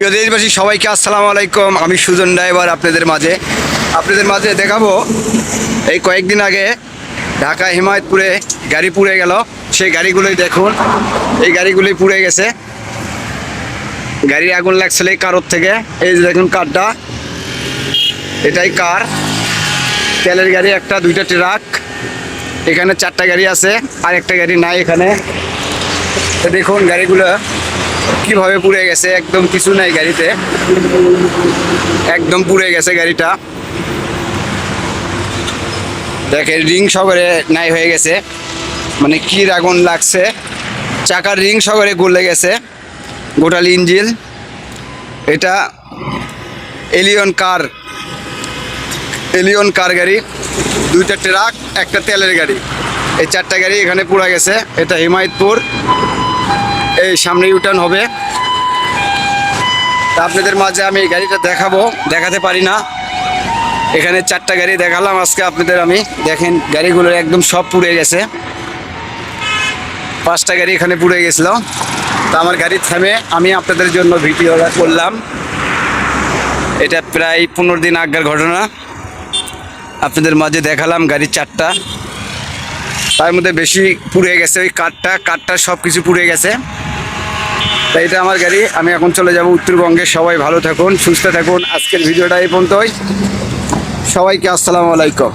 প্রিয় দেশবাসী সবাইকে আসসালামু আলাইকুম। আমি সুজন ড্রাইভার আপনাদের মাঝে দেখাবো এই কয়েকদিন আগে ঢাকা হিমায়তপুরে গাড়ি পুড়ে গেল। সেই গাড়িগুলোই দেখুন, এই গাড়িগুলোই পুড়ে গেছে। গাড়ির আগুন লাগছিল এই কারোর থেকে। এই যে দেখুন কারটা, এটাই কার, তেলের গাড়ি একটা, দুইটা ট্রাক, এখানে চারটা গাড়ি আছে আর একটা গাড়ি নাই এখানে। দেখুন গাড়িগুলো কিভাবে পুড়ে গেছে, একদম কিছু নাই গাড়িতে, একদম পুড়ে গেছে গাড়িটা। দেখেন রিং সহকারে নাই হয়ে গেছে, মানে কি আগুন লাগছে, চাকার রিং সহকারে গলে গেছে গোটাল ইঞ্জিন। এটা এলিয়ন কার গাড়ি, দুইটা ট্রাক, একটা তেলের গাড়ি, এই চারটা গাড়ি এখানে পুড়ে গেছে। এটা হিমায়তপুর, এই সামনে ইউটার্ন হবে। তা আপনাদের মাঝে আমি এই গাড়িটা দেখাতে পারি না। এখানে চারটা গাড়ি দেখালাম আজকে আপনাদের আমি। দেখেন গাড়িগুলো একদম সব পুড়ে গেছে, পাঁচটা গাড়ি এখানে পুড়ে গেছিল। তা আমার গাড়ি থামে আমি আপনাদের জন্য ভিডিওটা করলাম। এটা প্রায় 15 দিন আগের ঘটনা, আপনাদের মাঝে দেখালাম গাড়ি চারটা, তার মধ্যে বেশি পুড়ে গেছে ওই কাঠটা সব কিছু পুড়ে গেছে। তাই এটা আমার গাড়ি, আমি এখন চলে যাব উত্তরবঙ্গে। সবাই ভালো থাকুন, সুস্থ থাকুন। আজকের ভিডিওটা এই পর্যন্তই। সবাইকে আসসালামু আলাইকুম।